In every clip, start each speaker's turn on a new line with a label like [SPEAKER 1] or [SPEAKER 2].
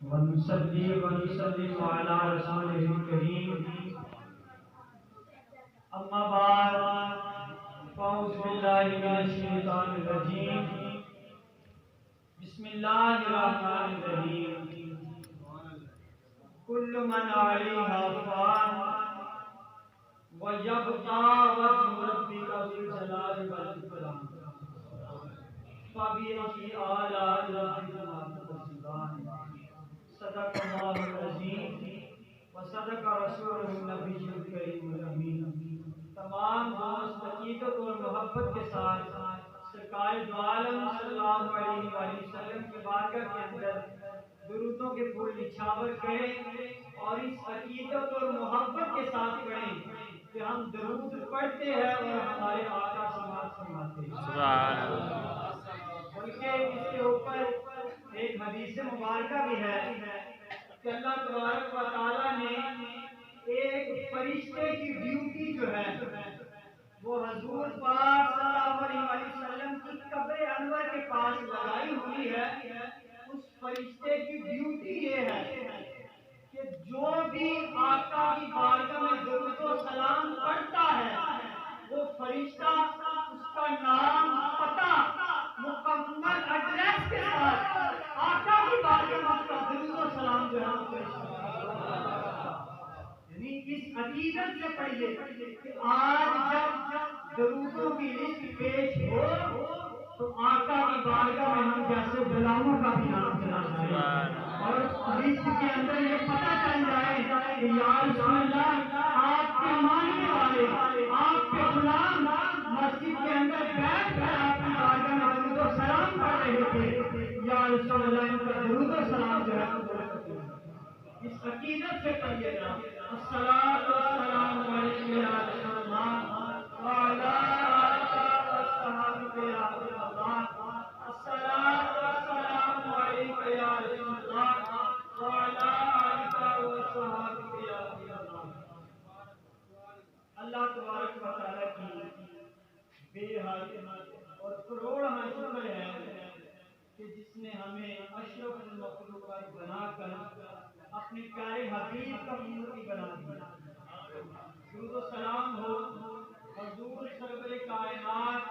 [SPEAKER 1] ونصلي ونسلم على رسوله الكريم أما بعد فأعوذ بالله من الشيطان الرجيم بسم الله الرحمن الرحيم كل من عليها فان ويبقى وجه ربك ذو الجلال والإكرام فبأي آلاء ربكما تكذبان صدق الله العظيم وصدق رسوله النبی الکریم الامین۔ تمام دوست عقیدت اور محبت کے ساتھ سرکار دو عالم صلی اللہ علیہ وآلہ وسلم کی بارگاہ کے اندر درودوں کے پھول نچھاور کریں اور اس عقیدت اور محبت کے ساتھ پڑھیں کہ ہم درود پڑھتے ہیں اور ہمارے آقا سماعت فرماتے ہیں۔ سبحان اللہ۔ بلکہ اس کے اوپر ایک حدیث مبارکہ بھی ہے کہ اللہ تبارک و تعالیٰ نے ایک فرشتے کی ڈیوٹی جو ہے وہ حضور پاک صلی اللہ علیہ وسلم کی قبر انور کے پاس لگائی ہوئی ہے۔ اس فرشتے کی ڈیوٹی یہ ہے کہ جو بھی آقا کی بارگاہ میں درود و سلام پڑھتا ہے وہ فرشتہ اس کا نام، پتہ، مکمل ایڈریس کے ساتھ آقا کی بارگاہ میں اس کا درود و سلام جو ہے یعنی اس عقیدت سے پڑھیے کہ آج جب درودوں کی لسٹ پیش ہو تو آقا کی بارگاہ میں ہم جیسے غلاموں کا بھی نام چلا جائے اور اس لسٹ کے اندر یہ پتہ چل جائے کہ یا رسول اللہ آپ کے ماننے والے، آپ کے غلام مسجد کے اندر بیٹھ کر آپ کی بارگاہ میں درود و سلام پڑھ رہے تھے، یا رسول اللہ ان کا درود و سلام جو ہے اس عقیدت سے پڑھیے گا۔ الصلاۃ والسلام علیک یا رسول اللہ وعلی آلک وصحبک یا رسول اللہ۔ الصلاۃ والسلام علیک یا رسول اللہ وعلی آلک وصحبک یا رسول اللہ۔ اللہ تبارک و تعالیٰ کی بے حد اور کروڑ شکر ہے کہ جس نے ہمیں اشرف المخلوقات بنا کر اپنے پیارے حبیب کا امتی بنا دیا۔ درود و سلام ہو حضور سرور کائنات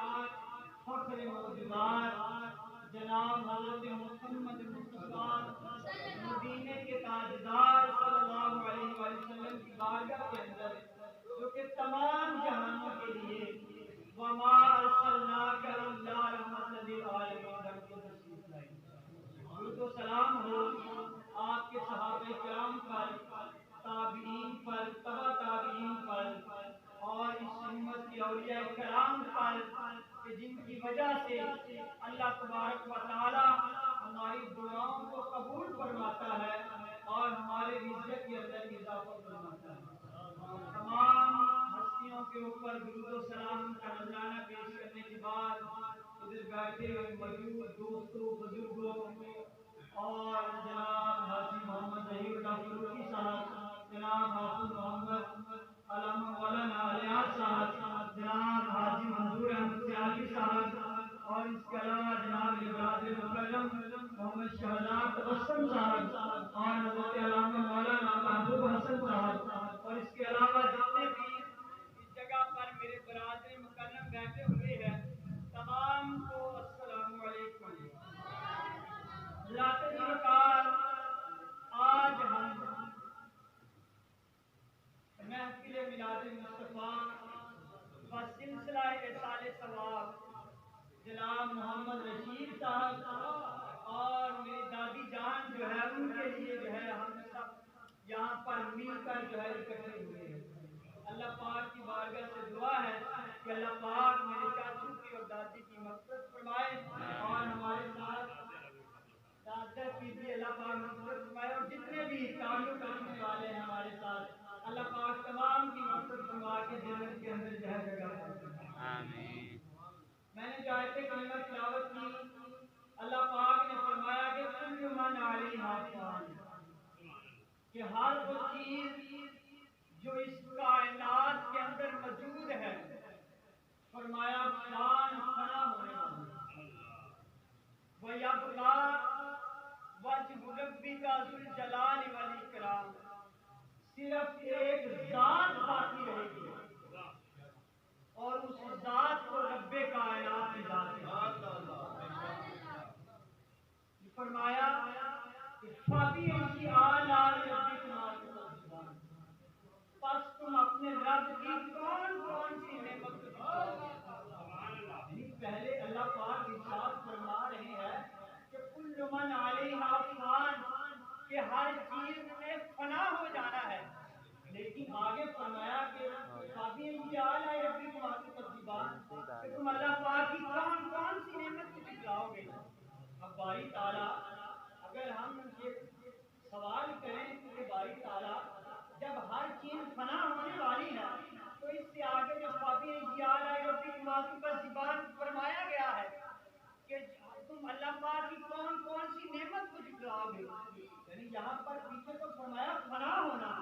[SPEAKER 1] فخر موجودات جناب حضرت محمد مصطفیٰ مدینے کے تاجدار صلی اللہ علیہ وسلم کی بارگاہ کے اندر جو کہ تمام جہانوں کے لیے وما ارسلناک الا رحمۃ للعالمین کو تشریف لائی۔ درود و سلام ہو آپ کے صحابہ کرام پر، تابعین پر، تبع تابعین پر اور اس امت کی اولیاء کرام پر کہ جن کی وجہ سے اللہ تبارک و تعالی ہماری دعاؤں کو قبول فرماتا ہے اور ہمارے رزق کے اندر اضافہ فرماتا ہے۔ تمام ہستیوں کے اوپر درود و سلام کا نذرانہ پیش کرنے کے بعد ادھر بیٹھے ہوئے موجود دوستوں، بزرگوں اور جناب حاجی محمد ظہیر اللہ فروخی صاحب، جناب حافظ محمد علامہ مولانا الیاس صاحب، جناب حاجی منظور احمد سیاسی صاحب اور اس کے علاوہ جناب برادر مکرم محمد شہزاد تبسم صاحب اور حضرت علامہ مولانا محبوب حسن صاحب اور اس کے علاوہ جتنے بھی اس جگہ پر میرے برادر مکرم بیٹھے ہوئے ہیں تمام کو السلام علیکم۔ اللہ تبارک آج ہم محفل میلاد مصطفیٰ و سلسلہ احسان ثواب جناب محمد رشید صاحب اور میری دادی جان جو ہے ان کے لیے جو ہے ہم سب یہاں پر مل کر جو ہے اکٹھے ہوئے ہیں۔ اللہ پاک کی بارگاہ سے دعا ہے کہ اللہ پاک میرے چاچو کی اور دادی کی مغفرت فرمائے اور ہمارے ساتھ دادا کی بھی اللہ پاک مغفرت فرمائے اور جتنے بھی تعلق رکھنے والے ہیں ہمارے ساتھ اللہ پاک تمام کی مغفرت فرما کے جنت کے اندر جو ہے جگہ آمین۔ میں نے جو آیت کریمہ تلاوت کی اللہ پاک نے فرمایا کہ کل من علیہا فان، کہ ہر وہ چیز جو اس کائنات کے اندر موجود ہے فرمایا فان فنا ہونے والی وَيَبْقَى وَجْهُ رَبِّكَ ذُو صرف ایک ذات باقی رہے گی اور اس ذات کو رب کائنات کی ذات فرمایا کہ فَبِأَيِّ آلَاءِ رَبِّكُمَا تُكَذِّبَانِ، پس تم اپنے رب کی کون کون سی نعمت کو جھٹلاؤ گے؟ پہلے اللہ پاک ارشاد فرما رہے ہیں کہ کل من علیہا فان، کہ ہر چیز میں فنا ہو جانا ہے، لیکن آگے فرمایا کہ فَبِأَيِّ آلَاءِ رَبِّكُمَا تُكَذِّبَانِ، کہ تم اللہ پاک کی کون کون سی نعمت کو جھٹلاؤ گے؟ اب باری تعالیٰ اگر ہم یہ سوال کریں کہ باری تعالیٰ جب ہر چیز فنا ہونے والی ہے تو اس سے آگے جو فَبِأَيِّ آلَاءِ رَبِّكُمَا تُكَذِّبَانِ فرمایا گیا ہے کہ تم اللہ پاک کی کون کون سی نعمت کو جھٹلاؤ گے، یعنی یہاں پر پیچھے تو فرمایا فنا ہونا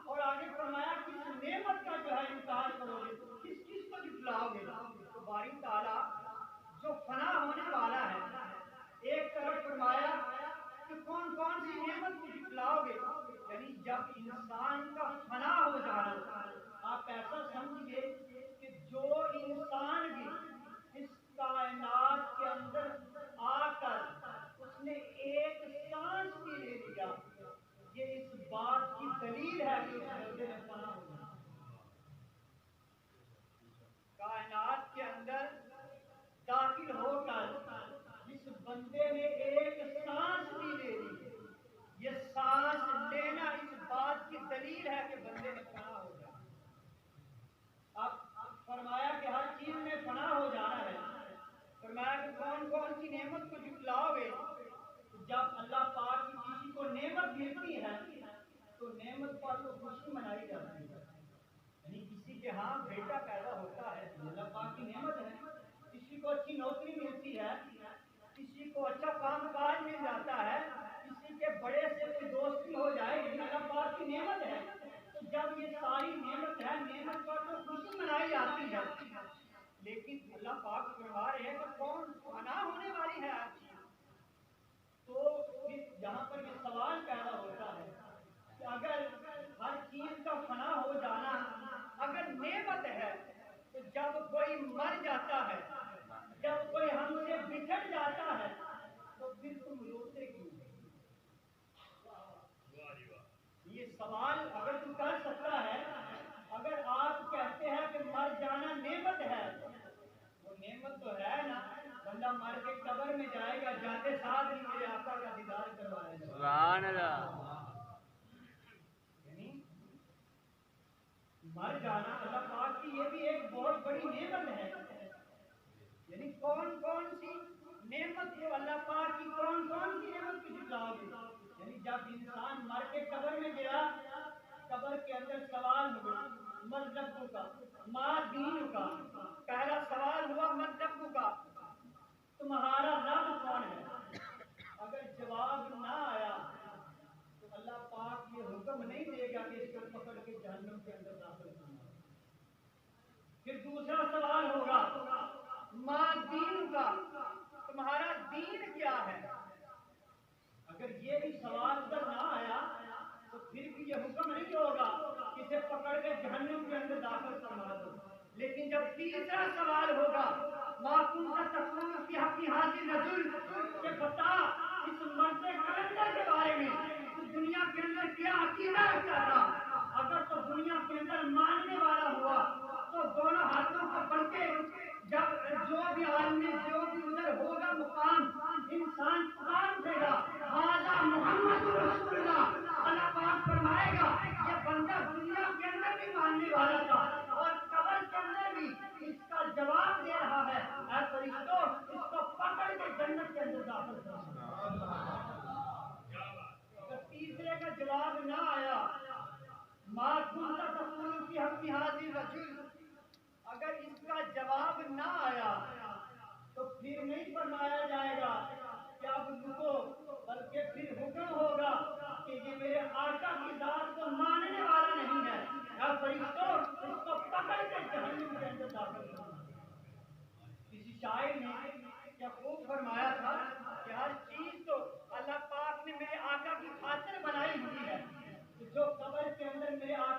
[SPEAKER 1] اور آگے فرمایا کس نعمت کا جو ہے انکار کرو گے، کس چیز کو جھٹلاؤ گے؟ تو باری تعالیٰ جو فنا ہونے والا ہے ایک طرف فرمایا کہ کون کون سی نعمت کو جھٹلاؤ گے، یعنی جب انسان کا فنا ہو جانا، آپ ایسا سمجھیے کہ جو انسان بھی اس کائنات کے اندر آ کر اس نے ایک سانس بھی لے لیا، یہ اس بات کی دلیل ہے کہ اس بندے نے فنا ہو جانا۔ کائنات کے اندر داخل ہو کر جس بندے نے ایک سانس بھی لے لی، یہ سانس لینا اس بات کی دلیل ہے کہ بندے نے فنا ہو جانا۔ اب فرمایا کہ ہر چیز میں فنا ہو جانا ہے، فرمایا کہ کون کون سی نعمت کو جھٹلاؤ گے؟ جب اللہ پاک کی کسی کو نعمت ملتی ہے تو نعمت پر تو خوشی منائی جاتی ہے، یعنی کسی کے ہاں بیٹا پیدا ہوتا ہے اللہ پاک کی نعمت ہے، کسی کو اچھی نوکری ملتی ہے، کسی کو اچھا کام کاج مل جاتا ہے، کسی کے بڑے سے کوئی دوستی ہو جائے، یہ اللہ پاک کی نعمت ہے۔ تو جب یہ ساری نعمت ہے، نعمت پر تو خوشی منائی جاتی ہے، لیکن اللہ پاک فرما رہے ہیں کہ کون فنا ہونے والی ہے آج، تو یہاں پر یہ سوال پیدا ہوتا ہے کہ اگر ہر چیز کا فنا ہو جانا اگر نعمت ہے تو جب کوئی مر جاتا ہے، جب کوئی ہم سے بچھڑ جاتا ہے تو پھر تم روتے کیوں؟ یہ سوال اگر تو کر سکتا ہے، اگر آپ کہتے ہیں کہ مر جانا نعمت ہے، وہ نعمت تو ہے نا، بندہ مر کے قبر میں جائے گا، جاتے ساتھ ہی میرے آقا کا دیدار کروائے گا، سبحان اللہ، یعنی مر جانا اللہ پاک کی یہ بھی ایک بہت بڑی نعمت ہے، یعنی کون کون سی نعمت کو اللہ پاک کی کون کون سی نعمت کو جھٹلاؤ گے؟ یعنی جب انسان مر کے قبر میں گیا، قبر کے اندر سوال ہوا من ربک کا، ما دینک کا، پہلا سوال ہوا من ربک کا، تمہارا رب کون ہے؟ اگر جواب نہ آیا تو اللہ پاک یہ حکم نہیں دے گا کہ اس کو پکڑ کے جہنم کے اندر داخل کرنا۔ پھر دوسرا سوال ہوگا ما دین کا، تمہارا دین کیا ہے؟ اگر یہ بھی سوال ادھر نہ آیا تو پھر بھی یہ حکم نہیں ہوگا کہ اسے پکڑ کے جہنم کے اندر داخل کروا دو، لیکن جب تیسرا سوال ہوگا ما کنت تقول فی حق حاضر رجل، کہ بتا اس مرد کلندر کے بارے میں تو دنیا کے اندر کیا عقیدہ رکھتا تھا، اگر تو دنیا کے اندر ماننے والا ہوا تو دونوں ہاتھوں کو پڑھ کے جب جو بھی آدمی جو بھی ادھر ہوگا مقام انسان پکار اٹھے گا ھذا محمد رسول اللہ، اللہ پاک فرمائے گا یہ بندہ دنیا کے اندر بھی ماننے والا تھا اور قبر کے اندر بھی اس کا جواب دے رہا ہے، اے فرشتوں اس کو پکڑ کے جنت کے اندر داخل کرو۔ اگر تیسرے کا جواب نہ آیا ما کنت تقول فی حق حاضر رجل، اگر اس کا جواب نہ آیا تو پھر نہیں فرمایا جائے گا کہ اب رکو، بلکہ پھر حکم ہوگا کہ یہ میرے آقا کی ذات کو ماننے والا نہیں ہے، اے فرشتوں اس کو پکڑ کے جہنم کے اندر داخل کرنا۔ کسی شاعر نے کیا خوب فرمایا تھا کہ ہر چیز تو اللہ پاک نے میرے آقا کی خاطر بنائی ہوئی ہے، جو قبر کے اندر میرے آقا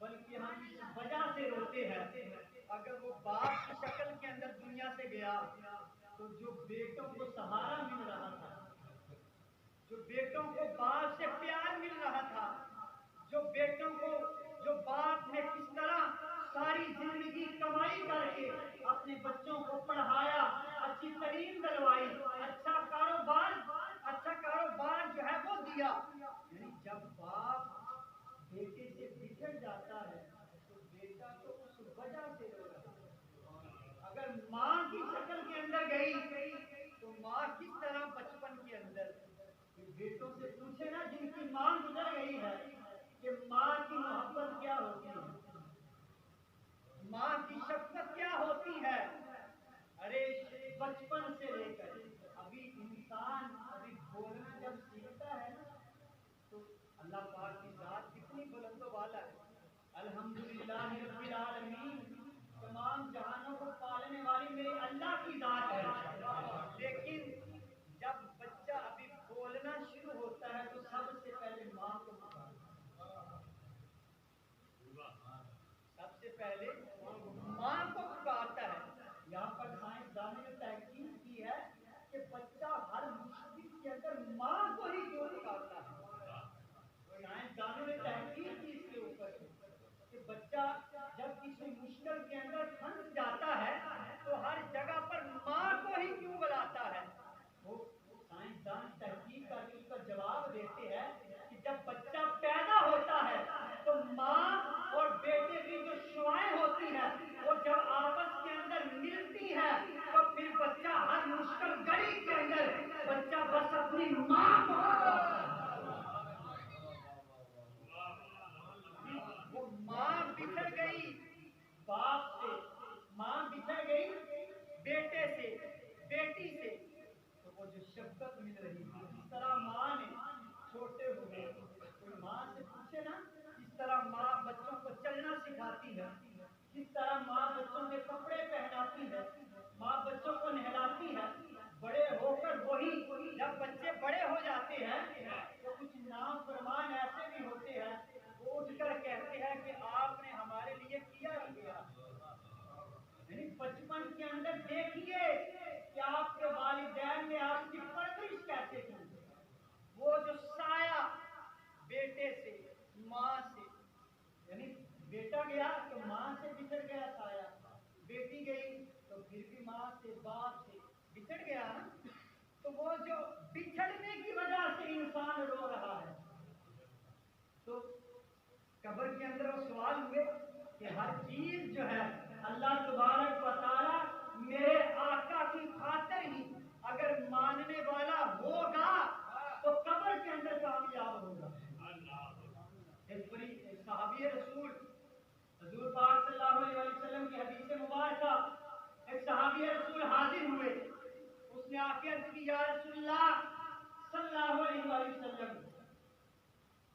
[SPEAKER 1] بلکہ ہم اس وجہ سے روتے ہیں، اگر وہ باپ کی شکل کے اندر دنیا سے گیا تو جو بیٹوں کو سہارا مل رہا تھا، جو بیٹوں کو باپ سے پیار مل رہا تھا، جو بیٹوں کو جو باپ نے کس طرح ساری زندگی کمائی کر کے اپنے بچوں کو پڑھایا، اچھی تعلیم دلوائی، اچھا کاروبار جو ہے وہ دیا، یعنی جب باپ بیٹے سے بچھڑ جاتا ہے تو بیٹا تو اس وجہ سے رو رہا ہے۔ اگر ماں کی شکل کے اندر گئی تو ماں کس طرح بچپن کے اندر بیٹوں سے پوچھے نا جن کی ماں گزر گئی ہے کہ ماں کی محبت کیا ہوتی ہے، ماں کی شفقت کیا ہوتی ہے۔ ارے بچپن سے لے کر ابھی انسان بولنا جب سیکھتا ہے تو اللہ پاک کی ذات کتنی بلند و بالا ہے۔ الحمدللہ رب العالمین، تمام جہانوں کو پالنے والی میری اللہ کی ذات ہے، لیکن جب بچہ ابھی بولنا شروع ہوتا ہے تو سب سے پہلے ماں کو پکارتا ہے، سب سے پہلے ماں کو پکارتا ہے۔ یہاں پر سائنسدانوں نے تحقیق کی ہے کہ بچہ ہر مشکل کے اندر ماں کو ہی کیوں پکارتا ہے۔ سائنسدانوں نے تحقیق کی اس کے اوپر کہ بچہ جب کسی مشکل کے اندر پھنس جاتا ہے تو ہر جگہ پر ماں کو ہی کیوں بلاتا ہے۔ وہ سائنسدان تحقیق کر کے اس کا جواب دیتے ہیں کہ جب بچہ پیدا ہوتا ہے تو ماں اور بیٹے کی جو شعائیں ہوتی ہیں وہ جب آپس کے اندر ملتی ہے تو پھر بچہ ہر مشکل گھڑی کے اندر بچہ بس اپنی ماں کو ماں بچھڑ گئی باپ سے، ماں بچھڑ گئی بیٹے سے، بیٹی سے، تو وہ جو شفقت مل رہی تھی جس طرح ماں نے چھوٹے ہوئے کوئی ماں سے پوچھے نا کس طرح ماں بچوں کو چلنا سکھاتی ہے، کس طرح ماں بچوں کے کپڑے پہناتی ہے، ماں بچوں کو نہلاتی ہے، بڑے ہو کر وہی جب بچے بڑے ہو جاتے ہیں تو کچھ نافرمان ایسے بھی ہوتے ہیں وہ اٹھ کر کہتے ہیں کہ آپ نے ہمارے لیے کیا ہی کیا، یعنی بچپن کے اندر دیکھیے کہ آپ کے والدین نے آپ کی پرورش کیسے کی۔ وہ جو سایہ بیٹے سے ماں سے، یعنی بیٹا گیا تو ماں سے بچھڑ گیا سایہ، بیٹی گئی تو پھر بھی ماں سے باپ سے بچھڑ گیا نا، تو وہ جو بچھڑنے کی وجہ سے انسان رو رہا ہے۔ تو قبر کے اندر وہ سوال ہوئے کہ ہر چیز جو ہے اللہ تبارک و تعالی میرے آقا کی خاطر ہی اگر ماننے والا ہوگا تو قبر کے اندر کامیاب ہوگا۔ صحابی رسول حضور پاک صلی اللہ علیہ وسلم کی حدیث مبارکہ، ایک صحابی رسول حاضر ہوئے، اس نے آ کے عرض کی یا رسول اللہ صلی اللہ علیہ وسلم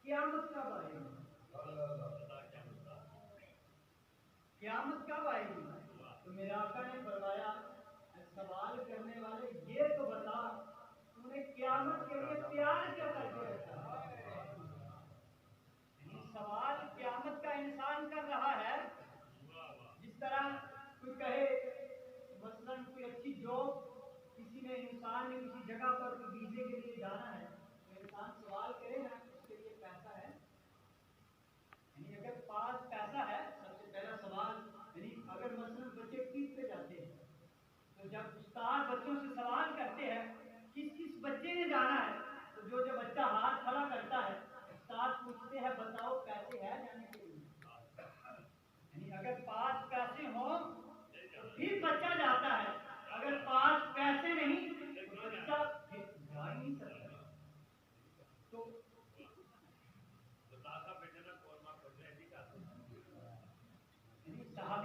[SPEAKER 1] قیامت کب آئے گی؟ قیامت کب آئے گی؟ تو میرے آقا نے فرمایا سوال کرنے والے یہ تو بتا تم نے قیامت کے لیے تیار کیا کر کے رکھا؟ سوال قیامت کا انسان کر رہا ہے، جس طرح کوئی کہے مثلا کوئی اچھی جاب کسی نے انسان نے کسی جگہ پر ویزے کے لیے جانا ہے تو انسان سوال کرے نا اس کے لیے پیسہ ہے، یعنی اگر پاس پیسہ ہے سب سے پہلا سوال، یعنی اگر مثلا بچے ٹیپ پہ جاتے ہیں تو جب استاد بچوں سے سوال کرتے ہیں کس کس بچے نے جانا ہے تو جو بچہ ہاتھ کھڑا کرتا ہے استاد پوچھتے ہیں بتاؤ پیسے ہے جانے کے لیے، یعنی اگر پاس پیسے ہوں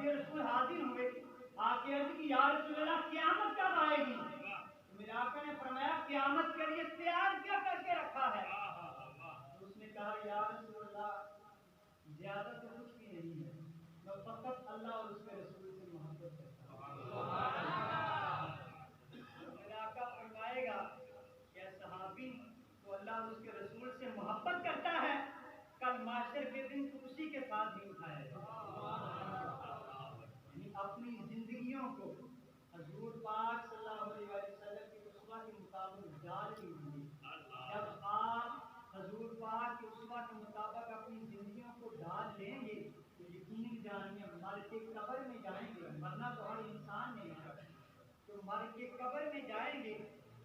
[SPEAKER 1] اب یہ رسول حاضر ہوئے، آ کے عرض کی یا رسول اللہ قیامت کب آئے گی؟ میرے آقا نے فرمایا قیامت کے لیے تیار کیا کر کے رکھا ہے؟ اس نے کہا یا رسول اللہ زیادہ تو کچھ بھی نہیں ہے، میں فقط اللہ اور اس کے رسول سے محبت کرتا ہوں۔ میرے آقا فرمائے گا کہ صحابی تو اللہ اور اس کے رسول سے محبت کرتا ہے، کل معاشر کے دن تو اسی کے ساتھ بھی اٹھائے گا۔ یعنی اپنی زندگیوں کو حضور پاک صلی اللہ علیہ وسلم کی اسوہ کے مطابق ڈال لیجیے۔ جب آپ حضور پاک کی اسوہ کے مطابق اپنی زندگیوں کو ڈال لیں گے تو یقیناً جانیے مر کے قبر میں جائیں گے، مرنا تو ہر انسان نے ہے، تو مر کے قبر میں جائیں گے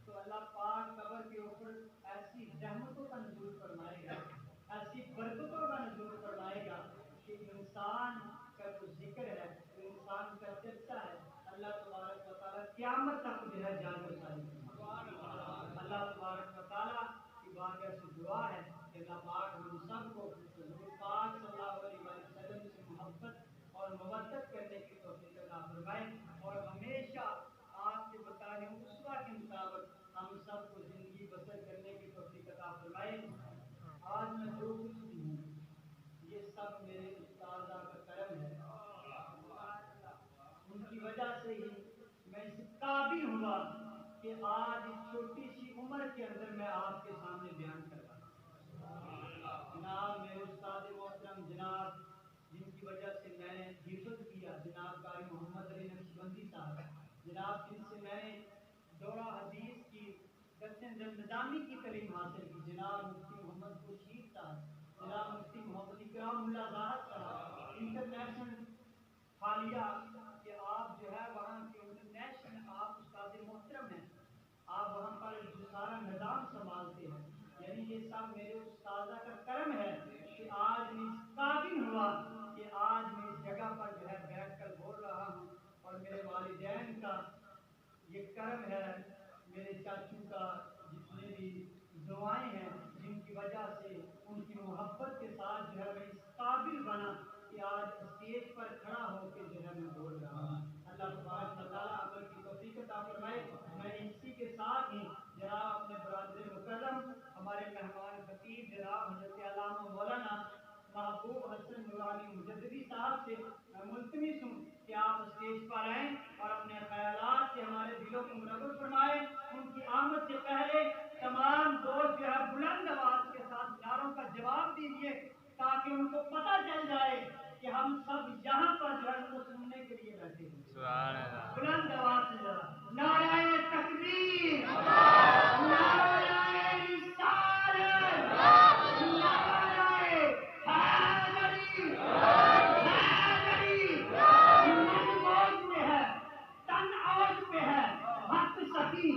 [SPEAKER 1] تو اللہ پاک قبر کے اوپر ایسی رحمتوں کا نزول فرمائے گا، ایسی برکتوں کا نزول فرمائے گا کہ انسان کا جو ذکر ہے، جو انسان کا چرچا ہے، اللہ تبارک و تعالیٰ قیامت تک جو ہے جان رسائی فرمائے۔ اللہ تبارک و تعالیٰ کی بارگاہ سے دعا ہے کہ اللہ پاک ہم سب کو حضور پاک صلی اللہ علیہ وسلم سے محبت اور مودت کرنے کی توفیق عطا فرمائے، اور ہمیشہ آپ کے بتائے اسوہ کے مطابق ہم سب کو زندگی بسر کرنے کی توفیق عطا فرمائے۔ آج میں جو کچھ بھی ہوں یہ سب میرے استادہ کا کرم ہے، ان کی وجہ سے ہی میں اس قابل ہوا کہ آج اس چھوٹی سی عمر کے اندر میں آپ کے سامنے بیان کر رہا ہوں۔ جناب میرے استاد محترم جناب جن کی وجہ سے میں نے حفظ کیا، جناب قاری محمد علی نقشبندی صاحب، جناب جن سے میں نے دورہ حدیث کی درس نظامی کی تعلیم حاصل کی، جناب مفتی محمد خورشید صاحب، جناب مفتی محمد اکرام اللہ زاہد صاحب، انٹرنیشنل حالیہ کہ آپ جو ہے وہاں کے انٹرنیشنل آپ استاد محترم ہیں، آپ وہاں پر جو سارا نظام سنبھالتے ہیں، یعنی یہ سب میرے استاذہ کا کرم ہے کہ آج میں اس قابل ہوا کہ آج میں اس جگہ پر جو ہے بیٹھ کر بول رہا ہوں، اور میرے والدین کا یہ کرم ہے، میرے چاچو کا جتنے بھی دعائیں ہیں جن کی وجہ سے ان کی محبت کے ساتھ جو ہے میں اس قابل بنا کہ آج اسٹیج پر کھڑا ہو کے جو ہے میں بول رہا ہوں۔ اللہ تبارک و تعالیٰ عمل کی توفیق عطا فرمائے۔ میں اسی کے ساتھ ہی جناب اپنے برادر مکرم ہمارے مہمان خطیب جناب حضرت علامہ مولانا محبوب حسن نورانی مجددی صاحب سے میں ملتمس ہوں کہ آپ اسٹیج پر آئیں اور اپنے خیالات سے ہمارے دلوں کو منور فرمائیں۔ ان کی آمد سے پہلے تمام دوست جو ہے بلند آواز کے ساتھ نعروں کا جواب دیجیے تاکہ ان کو پتہ چل جائے کہ ہم سب یہاں پر جو ہے ان کو سننے کے لیے بیٹھے ہیں۔ بلند آواز سے ذرا نعرہ تکبیر، نعرہ رسالت، نعرہ حیدری، حیدری، من موج میں ہے، تن آج میں ہے، حق سخی